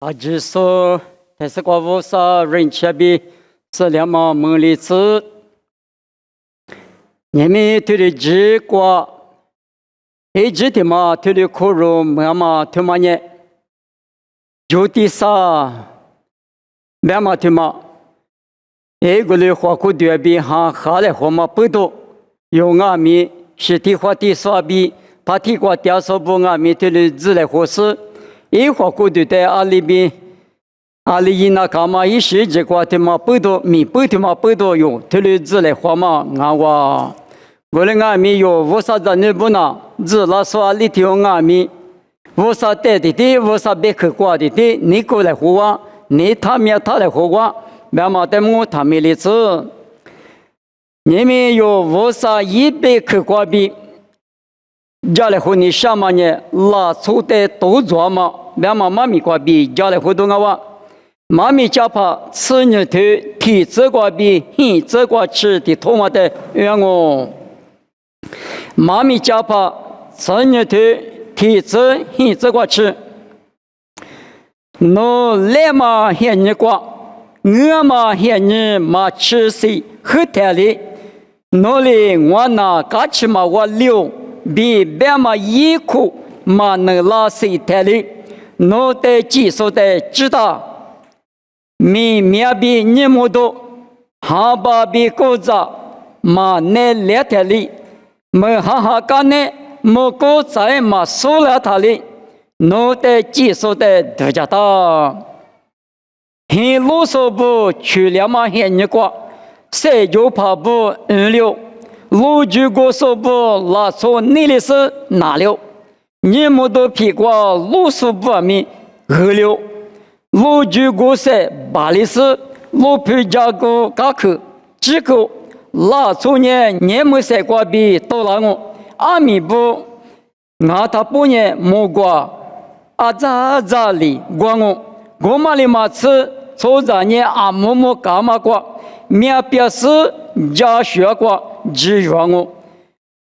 阿只说，但是过无啥人切比是两毛梦里子，你们对的只过，一直的嘛对的苦肉妈妈对嘛呢？就第三，妈妈对嘛？一个人花苦对比哈哈来花嘛不多，有阿米是地花地刷比，把地瓜掉手不阿米对的自来合适。一花苦对待阿里边，阿里伊那干嘛一时这瓜对嘛不多，米不对嘛不多用，对的自来花嘛俺话，我的阿米有无啥子你不拿，自拉说阿里头阿米，无啥带的，无啥别去瓜的，你过来活啊，你他们他来活啊，妈妈的我他们的子，你们有无啥一别去瓜比？家里和你什么呢？拉出的都做嘛，妈妈咪瓜比家里活动啊哇，妈咪家怕吃你头提这瓜比，嘿这瓜吃的多么的冤哦，妈咪家怕吃你头提这嘿这瓜吃，侬来嘛嫌你瓜，我嘛嫌你嘛吃谁喝太哩，侬哩我那嘎吃嘛我溜。比别嘛一苦嘛能拉谁太哩，侬得技术得知道，米面比你们多，哈巴比狗子嘛能来太哩，么哈哈干呢，么狗仔嘛输了他哩，侬得技术得都知道，很啰嗦不去了嘛很你过，谁就怕不了。路举过手不拉出你的是哪了？你们都屁股路数不明二了。路举过手把的是路皮加个嘎克几个拉出你们谁瓜比多了我阿米不俺他不呢木瓜阿咋里瓜我嘛里嘛吃抽着你阿木木干嘛瓜面表示加学瓜。只愿我，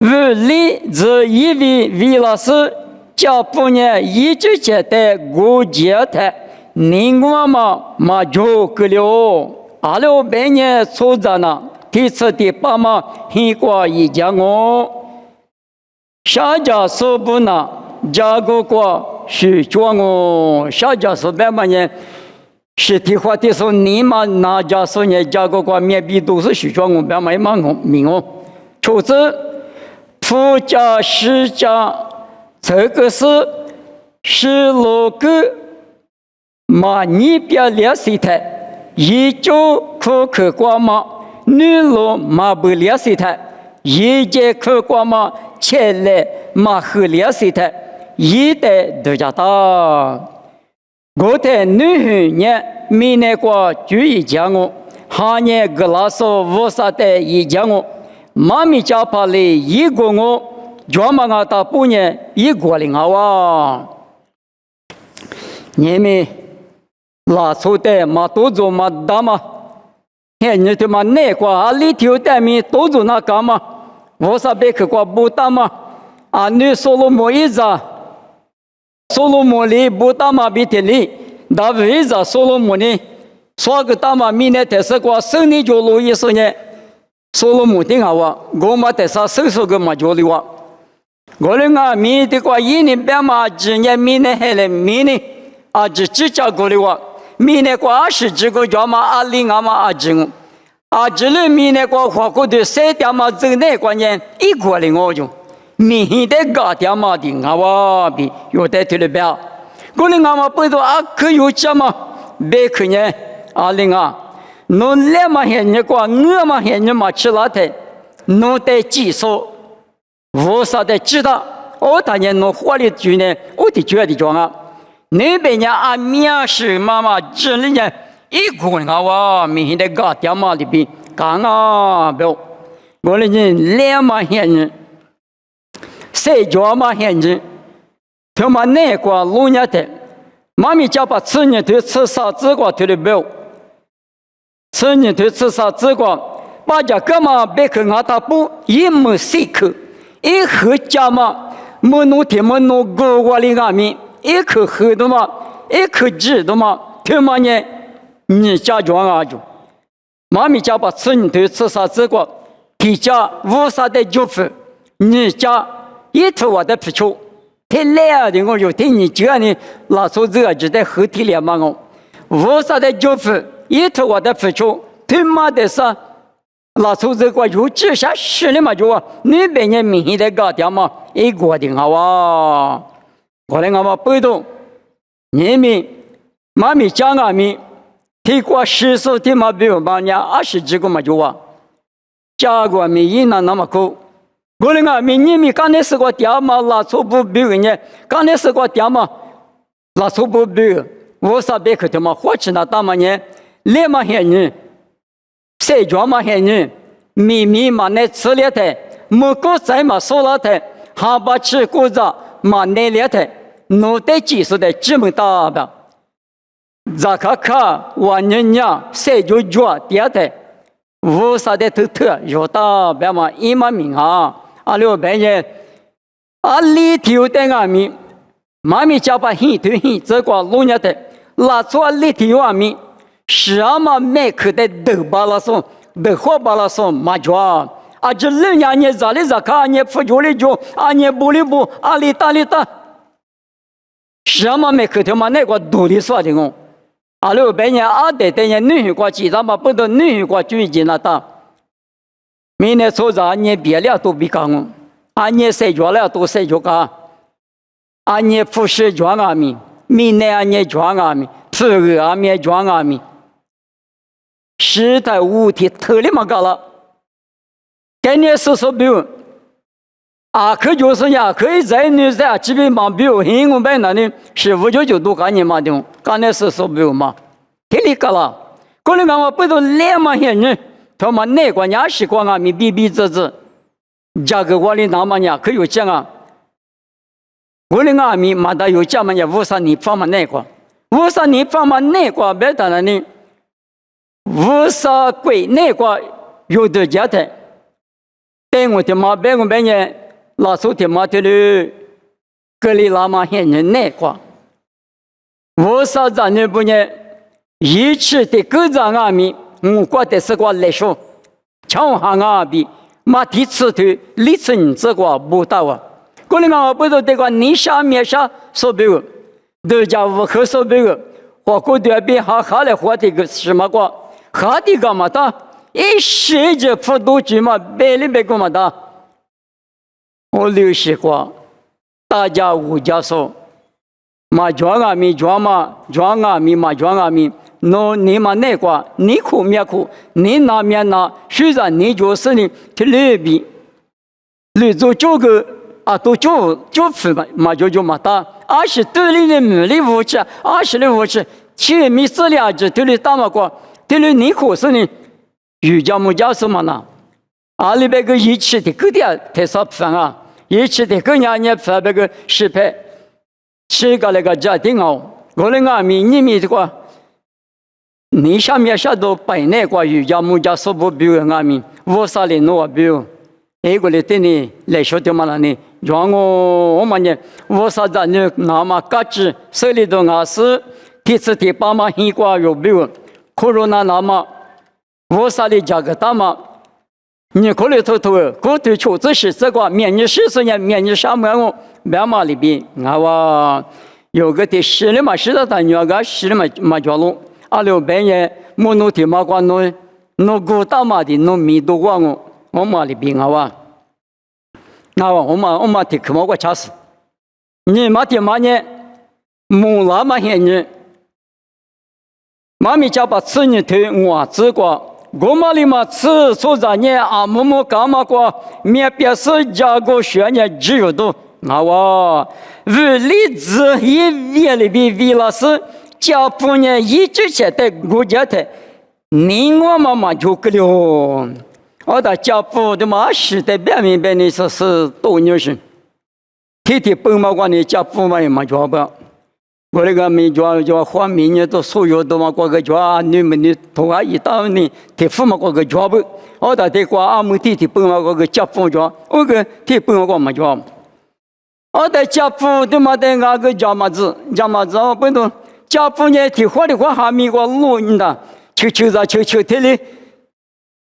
为理这一位为老师教不呢，一直觉得我觉得你我嘛就够了，阿六百年出着呢，第次的爸妈很过一家我，下家说不呢，家个过是叫我，下家说白嘛呢。是的话的说，你们那家说呢，家个瓜面壁都是许庄我别买嘛名哦。除此，夫家世家这个是六个嘛，你别联系他，一就可可瓜嘛，女路嘛不联系他，一节可瓜嘛，前来嘛和联系他，一代都家大。我在女呢，明年过就一家我，下年格拉说无啥的一家我，妈咪家怕里一个我，专门俺大半年一个零啊哇，你们拉出的嘛多做嘛大嘛，嘿你他妈那个啊里头的米多做那干嘛，无啥别去过不大嘛，啊你说了么一子。所罗门里不打马比特里，大卫在所罗门呢，说个打马米呢，但是过生理就路意思呢，所罗门听好啊，我嘛但是手术个嘛就的话，我们啊米的过一年半嘛，今年米呢还来米呢，啊只家过的话，米呢过20几个家嘛，阿里阿嘛阿金，啊这里米呢过花过的3点嘛，这那关键一个零我就。明的嘎点嘛的阿哇比有的对了不要，我的阿妈不都阿可有家嘛？别去呢阿玲啊，侬来嘛嫌你过，我嘛嫌你嘛吃辣的，侬得技术，无啥的知道，我当年侬火力军呢，我的觉得讲啊，那边呢阿面试妈妈这里呢一个人阿哇明的嘎点嘛的比刚啊不，我的人来嘛嫌你。谁家嘛现金，他妈那个路年的，妈咪家把吃年头吃啥子个头的没有，吃年头吃啥子个，把家干嘛别去俺大补，一没谁去，一喝家嘛，没弄天没弄过我的阿米，一去喝的嘛，一口气的嘛，他妈呢，你家庄啊就，妈咪家把吃你头吃啥子个，提家无啥的就分，你家一头我的皮球，太烂的我就听你讲你拿出这个就在后体里嘛我，无啥的就分，一头我的皮球，他妈的啥？拿出这个有几下死了嘛就啊，你别人明显的搞掉嘛，一个的好啊，我来我们背动，你们妈咪讲啊咪，提过10数的嘛，比如嘛伢20几个嘛就啊，加过咪一那么高，我来啊咪你们刚才是个掉嘛，拿出不比人家，刚才是个掉嘛，拿出不比，我啥别去的嘛，或者那大嘛呢，连嘛些人。谁家嘛些人，秘密嘛那吃了的，木果在嘛收了的，哈巴吃果子嘛那了的，脑袋技术的这么大的，扎卡卡我人家谁就抓掉的，无啥的头特有大别嘛一嘛名啊，阿六别人，阿里头的阿米，妈咪家把很头很这个路伢的，拉出里头阿米。是啊嘛，每口的都把那送，都好把那送麻抓，啊这人家你咋里咋看，你不就里就，啊你不里不，啊里打里打，是啊嘛每口的嘛那个独立说的我，啊六百年啊对对年女国记咱们不都女国就已经那打，明年初啥你别了都别讲我，啊你谁抓了都谁就讲，啊你不是抓阿米，明年啊你抓阿米，这个阿米抓阿米。时代物体特里嘛搞了，概念是说比如，啊可就是呀，可以在女在这边嘛，比如英文版那里1599都概念嘛的，概念是说比如嘛，特里搞了，可能我不都两嘛些人，他们哪个人习惯啊，咪比比这，价格我的那么呀，可有讲啊，我的阿米嘛da有讲嘛呀，无啥你放嘛那个，无啥你放嘛那个，别当然呢。无啥贵那个有的家的，但我的妈别个别人拿出的妈的了，格里拉嘛些人那个，无啥咱那不呢？一起的各种阿米，我觉得是个来说，强行阿比，马蹄子头里程这个不到啊，可能我不知道这个你下面下说别个，都家无可说别个，我过得比哈来活这个什么个？哈的干嘛的？一时就不多句嘛，别里别干嘛的？我留习过，大家无家说，嘛庄阿米庄嘛，庄阿米嘛庄阿米，喏你嘛那个，你苦面苦，你那面那，虽然你就是你去里边，里做这个啊，都就分嘛就嘛的，而是对里的没里武器，而是的武器，前面这两只对里打嘛过。对了，你可是呢？瑜伽木家什么呢？阿里边个一起的个点太少分啊，一起的个人分那个失败，这个那个家庭哦，我那个你们这个，你下面下到白那个瑜伽木家说不比我阿米，我啥的弄比我，一个的对你来说的嘛呢？让我们呢，我啥子呢？那么嘎子手里头啊是第次第八嘛一个有比我。corona 那么，我啥的价格大嘛？你可里头过对球这是这个免疫60年免疫啥么我别嘛里边，我有个的10了嘛，10的大女个10了嘛叫喽，阿六百年莫弄的嘛关弄古大嘛的弄米多过我嘛里边我嘛的可么个恰死，你嘛的嘛呢？木拉嘛些人。妈咪家把吃你头我吃过，我妈里嘛吃出咱呢啊么么干嘛过，面表示家个学呢只有多，我为例子一为里边为了是家父呢一直写的国家的，你我妈妈就个了，我的家父的嘛是的别明白你说是多牛是，天天奔嘛过你家父嘛也嘛做不。我那个没叫花明年都所有都嘛过个叫你们的同啊一到呢，提付嘛过个叫不，我到这个阿姆弟弟本嘛过个家父叫，我个提本嘛过嘛叫，我在家父的嘛在那个家嘛子，我不懂家不呢提火的话还没个路呢，求的嘞，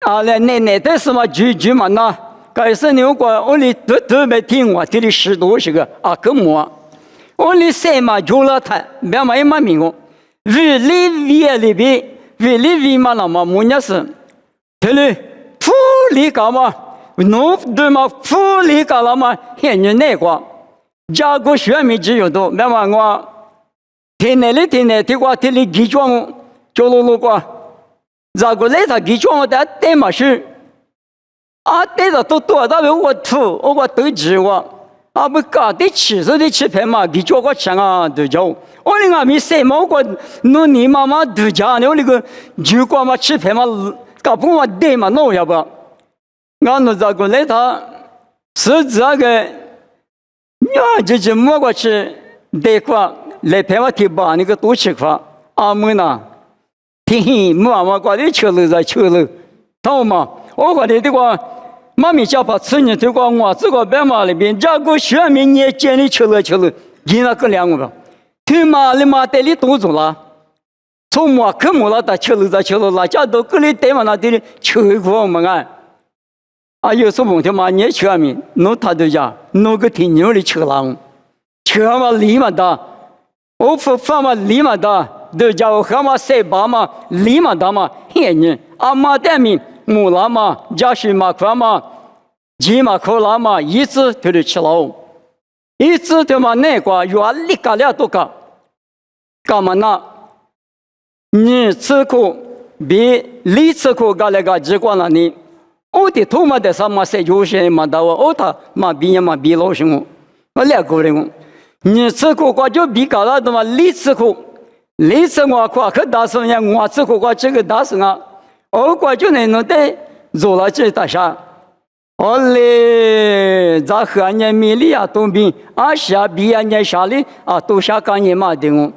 啊来奶的什么就嘛那，该是你我里都没听我这里10多是个啊个么，我里谁嘛就了他，别嘛也嘛明我，为里嘛那么么也是，这里富里干嘛？农对嘛富里干了嘛？现在那个，家国学没只有多，别嘛我。天内的话，天里基装就路过，如果来他基装的带嘛是，啊带着多，但是我都知我，啊不搞的吃饭嘛，基装个钱啊都交，我那个没谁嘛，我弄你妈妈都家呢，我那个就光嘛吃饭嘛，搞不嘛带嘛弄要不，俺那如果来他是这个，呀就是么个吃带过。来陪我提把那个多吃块，阿妹呐，天妈妈过来吃了，懂吗？我过来的话，妈咪家把吃呢，这个我这个白马里边，这个学明年见你吃了，你那个两个，他妈的妈带你多走了，从我看没了，他吃了，那家都给你带嘛那的吃过嘛啊，啊有什么他妈你学明，弄他的家，弄个挺牛的吃了，吃嘛立马的。我不发嘛，立马的，都叫我喊嘛塞巴嘛，立马的嘛，现人阿妈带米木拉嘛，家是嘛块嘛，鸡嘛口拉嘛，一直都得吃了，一直都嘛那个原理干了多个，干嘛呢？你吃苦比你吃苦干那个结果了你，我的头嘛的什么塞就是嘛的我他嘛比老什么，我两个人。你吃苦瓜就比搞了的嘛，你吃苦我夸可大声呀，我吃苦瓜这个大声啊，我瓜就能弄得做了这大下，我嘞在河南米里啊东边啊下边啊年下里啊都下干年嘛的我，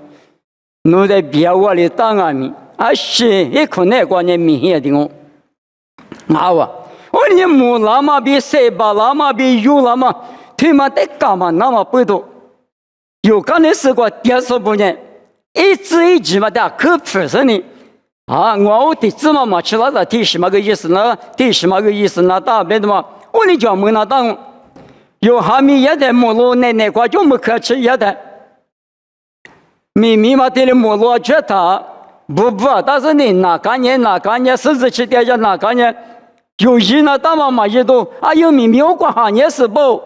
弄得别我的当啊米啊是一可能过年米也的我，好啊，我你木拉嘛比塞巴拉嘛比油拉嘛，他妈得干嘛那么不多。有刚才是个电视部呢，一字一句嘛的可不是呢，啊，我的芝麻嘛吃了的提什么个意思呢？那大别的嘛，我的叫没那当，有哈密也在木路奶瓜就没可吃也的，明明嘛的木路觉得不，但是呢哪个年狮子吃点着哪个年，有人那大嘛一多，啊有明明我管行业是不，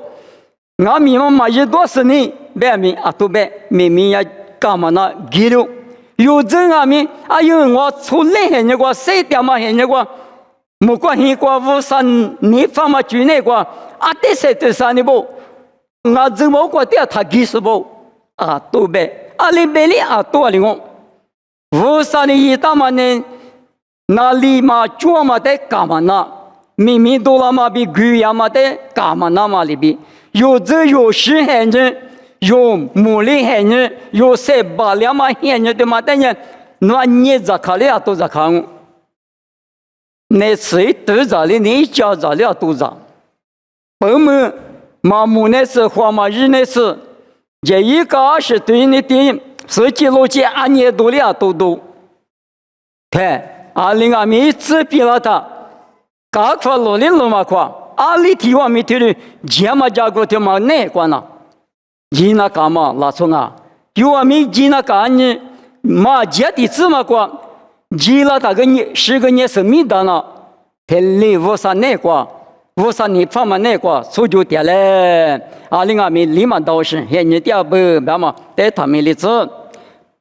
俺明嘛一多是呢。别名啊，都别明明也干嘛呢？记录有这啊名啊，有我出来那个谁点嘛那个，没关系个无山你放嘛住那个啊，这山的不，我这么个点他记是不啊，都别啊，里边里啊多的我，无山的一大嘛呢，那里嘛做嘛得干嘛呢？明明多了嘛比贵呀嘛得干嘛那嘛里边有这有时很着。有木里hen呢，有塞巴两嘛hen呢，对嘛？但是那你咋看了都咋看？那谁都咋的，你家咋了都咋？我们马木那是花嘛日那是，这一个是对你的实际逻辑按年多了都，看20米指比了他，搞块罗里罗嘛块，20提我米提的，这么加过的嘛那关呐？吉那干嘛拉从啊？有我们吉那干呢？嘛接的芝麻瓜，吉了大概你10个年是米的呢。他里乌山那瓜，乌山你放嘛那瓜，出就点嘞。另外面立马倒是，现你第二步别嘛，带他们的子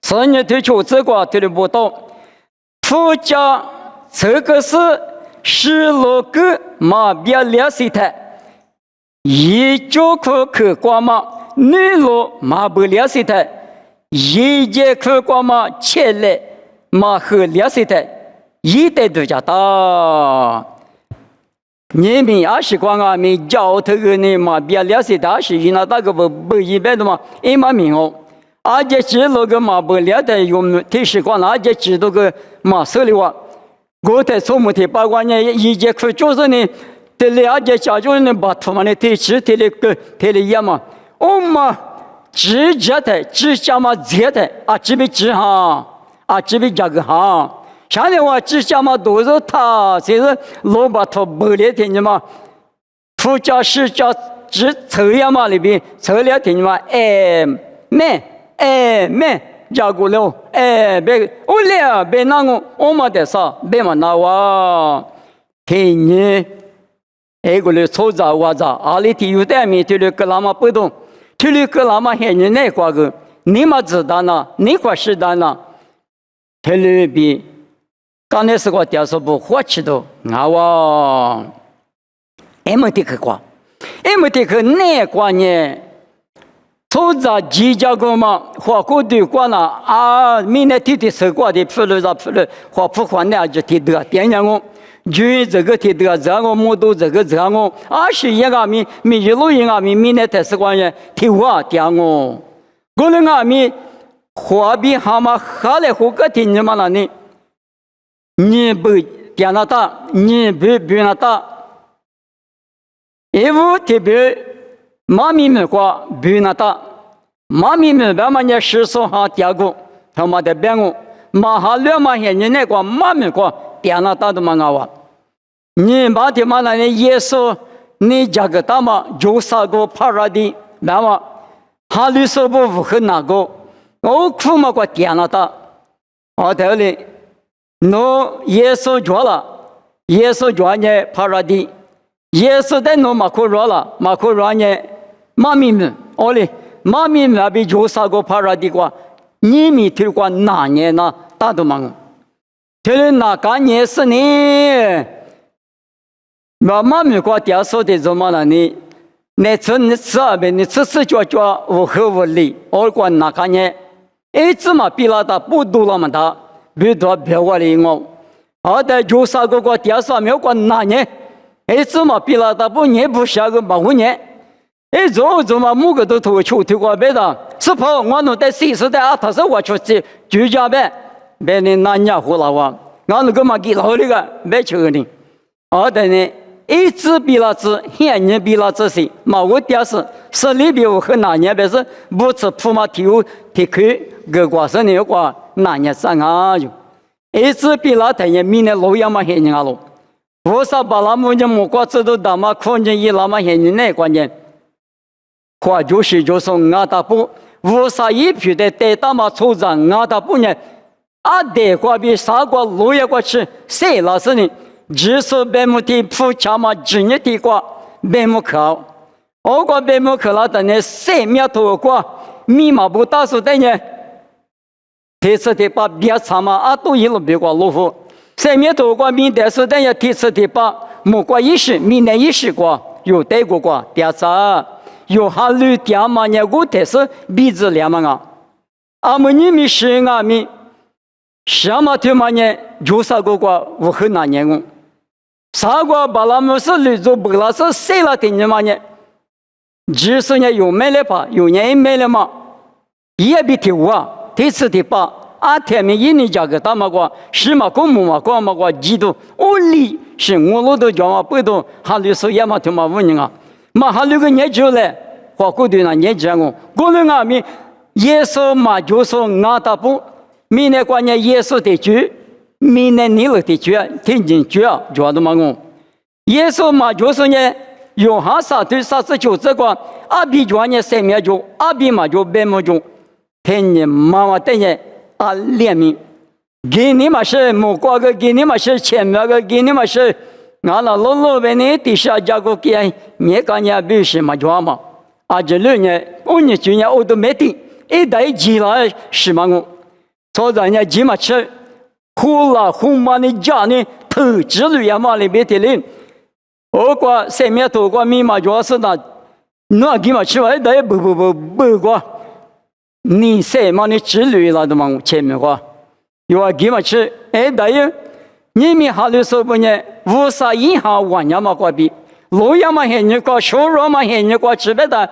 ，3年退休这个退的不到，附加这个是16个嘛别联系他，一就可瓜嘛。女路马不联系的，一节课光嘛前来马和联系的，一代都叫大。你们也是光啊，们教头个呢嘛别联系的，是因那大个不一般的嘛，一嘛名哦。而且知道个马不联的用提示光，而且知道个马手里话，我在从木提八卦呢，一节课就是呢，这2节家就是呢把他们的提示提了个提了一嘛。我嘛，直接的直加嘛接的啊，这边直哈啊，这边加个哈。像的话，直加嘛都是他，就是萝卜头不列听见吗？副驾驶驾直车呀嘛里边车了听见吗？没加过了，别我俩别那个我们的啥，别嘛那哇，听你。个了错杂哇杂，阿里提有代米提了格拉玛不动，提了格拉玛现在那块个，你嘛知道呢？你块是的呢？提了比刚才是个调查部花起的，啊哇，M 的个quoi，M 的个那块呢？错杂几家个嘛，花过的quoi呢？啊，明天提的是quoi的？付了，花不还的就提的，点样我。就这个提的，这个摩托这个我，21米一路明年才是关键提我点我，我那米花比蛤蟆下来胡个听见嘛那呢？你不点那大，你不那大，一屋特别妈咪们话不那大，妈咪们别嘛你十手哈点过，他妈的别我，马哈两嘛现在那个妈咪话点那大的嘛我。你把的嘛那耶稣，你这个大嘛有啥个帕拉的，那么哈律师不很那个，我苦嘛个点了的，我头里，侬耶稣做了，耶稣做呢帕拉的，耶稣在侬马可做了，马可做呢妈咪们，我哩妈咪们那边有啥个帕拉的话，你们听过哪年呢？大都忙，听哪个年是呢？妈咪过调说的怎么了呢？你吃啊呗？你吃就无合无理，我管哪个呢？一直嘛比拉达不多了嘛他，比多别我哩我，好的就啥个调说没有管哪呢？一直嘛比拉达不年不下个马虎年，一做嘛每个都投球投过别的，是跑我弄在40代啊，他说我出去居家呗，别人那家伙了哇，我那个嘛给老那个别求你，好的呢。一直比拉子，现年比拉子是，嘛我屌是，是里边我和哪年别是，不吃普马提口，个瓜是那个哪年上啊就，一直比拉等于明年老样嘛现年啊喽，我说把那么就木瓜子都打嘛，看见一那么现年那关键，话就是俺大不，我说一批的带大嘛抽着俺大不呢，啊带瓜比啥瓜老样瓜吃，谁老是呢？只是白木的铺墙嘛，今年的瓜白木口，我瓜白木口了，等呢3秒多瓜，密码不打数等呢，提次的把别长嘛啊都一路别瓜落后，3秒多瓜明代数等呢提次的把木瓜10，明年10瓜有带过瓜别长，有哈绿点嘛呢我提是鼻子两嘛啊，阿么你们是啊咪，什么的嘛呢有啥个瓜我很难念哦。啥个把那么是绿洲不拉是谁了听见嘛呢？只是呢有买了吧，有人买了嘛，也比提我，提次提把啊天明一年价格大嘛个，是嘛公母嘛光嘛个几度，我里是我老都叫嘛不懂，哈律师也嘛听嘛问人啊，嘛哈律个研究嘞，花过对那研究我们啊咪耶稣嘛就说俺大不，明年过年耶稣的主。明年你了的主听见主啊，主的嘛我，耶稣嘛就是呢，约翰3:39这个阿比主呢3秒钟，阿比嘛就8秒钟，听见妈妈等见啊怜悯，给你嘛是木瓜个，给你嘛是前面个，给你嘛是，俺那老板呢底下加个给你干也必须嘛做嘛，啊这2年5年9年我都没定，一代几了是嘛我，所以人家几嘛吃。呼啦呼嘛的家呢，投资率也嘛里边的人，我过3面多过密码主要是那，那给嘛吃完的不过，你3嘛的资率了的嘛前面话，有给嘛吃，等于你们哈律说不呢，50银行玩呀嘛过比，老呀嘛现你过，收入嘛现你过吃别的，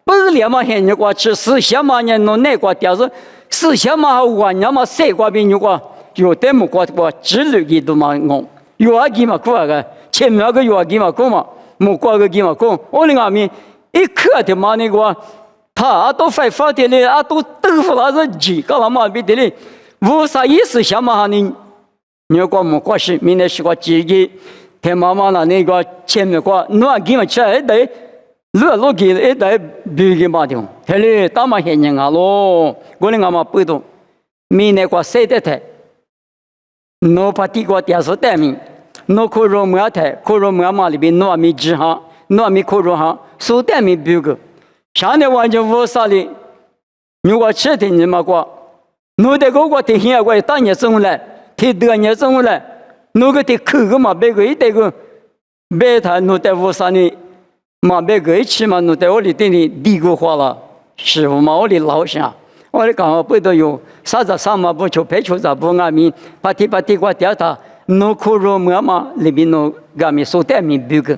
不了嘛现你过吃40嘛呢弄那个屌是40嘛玩呀嘛3过比你过。有的木瓜之类的都嘛我，有啊几嘛过个，前面个有啊几嘛过嘛，木瓜个几嘛过，我另外面一刻的嘛那个他都phải phát tiền đi都tự phụ là gì cả là mà bị tiền đi vô sa ý sự xem mà anh nhớ qua một quá sự mình là qua chỉ cái thế mà là này qua xem mà qua nó cái mà chơi đấy lừa lô cái đấy bị cái mà điều thế này ta mà hiện những alo cái này mà bự đâu mình này qua xây thế nó phát đi qua tiền số tiền mình nó khổ rồi mà里边nó mình chỉ ha nó mình khổ rồi ha số tiền mình bị cái sáng nay完全vô sa里如果吃的你嘛过侬得个过的现过当年生来提得年生来侬个的口个嘛别个一得个别他侬得无啥呢嘛别个一起嘛侬得我里等你地个话了师傅嘛我里老想我里讲不都有啥子啥嘛不求陪求啥不阿弥把地过掉他侬口肉嘛里边侬阿弥所带米别个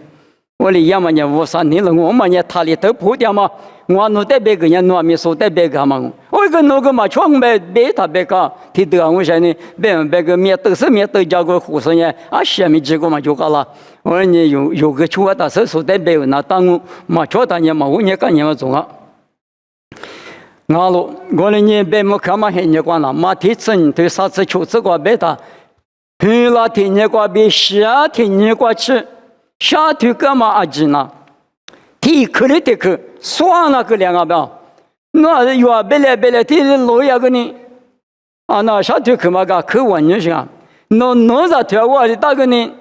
我里要么呢无啥你了我嘛呢他里都破掉嘛我侬得别个人侬阿弥所带别个嘛我个侬个嘛创别他别个提得我说呢别个面都是面都叫个护士呢下面这个嘛就搞了我说你有个出的是所带别个那当我嘛说他呢嘛我呢干呢嘛做啊我咯我呢别么看嘛很呢关了嘛提成对啥子求这个别他去了天呢个别夏天呢个吃夏天干嘛阿吉呢提可里的去算了个两个吧那有别来提罗呀个呢啊那夏天去嘛个去玩呢是啊那在跳我的大个呢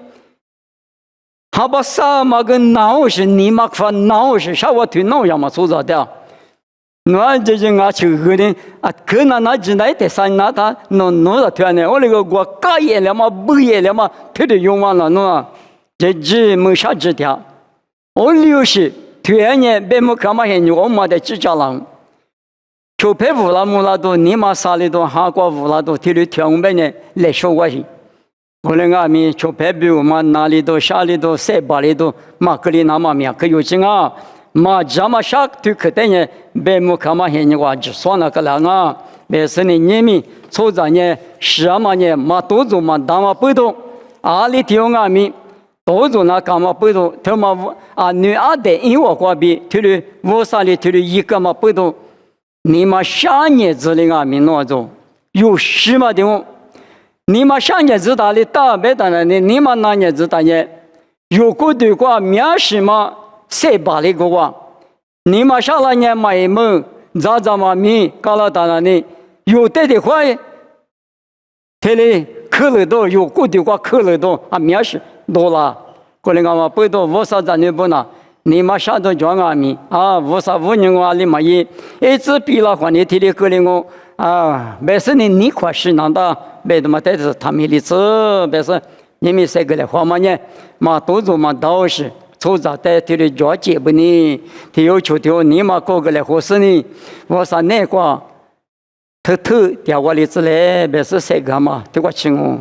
好把啥嘛个闹是你嘛发闹是啥我推闹呀嘛做着的那就是我去个呢啊可那进来的山那他那在跳呢我那个我改业了嘛不业了嘛推的用完了那这没啥子条我留是推呢别么干嘛现我嘛的指甲郎就陪乌拉木拉都你嘛啥里都哈过乌拉都提的跳呗呢来说我是我那个咪就陪比我嘛哪里都啥里都塞巴里都嘛格里那嘛咪可有劲啊嘛这么啥推可的呢别么干嘛现我就算了个了啊别是呢你咪抽着呢是嘛呢嘛多做嘛大嘛不动啊里跳啊咪多做那干嘛不动他嘛啊女阿的因我过比提的我啥里提的一个嘛不动你嘛啥年子里啊咪那种有什么的你嘛啥年子打的大别的呢你嘛哪年子打呢有个对过面是嘛谁把的个话你嘛啥了呢买么咋嘛咪搞了当然呢有的话这里可了多有个对过可了多啊面是多了过来嘛不多我啥子呢不拿你嘛啥都讲啊咪啊我啥五年话里嘛一直比了话你提的个人我啊别是你快是难的别的嘛但是他们的子别是你们这个的话嘛呢嘛都做嘛都是抽着带提的交接不呢提要求提你嘛个个来合适呢我啥那个偷掉我的子嘞别是这个嘛对我亲哦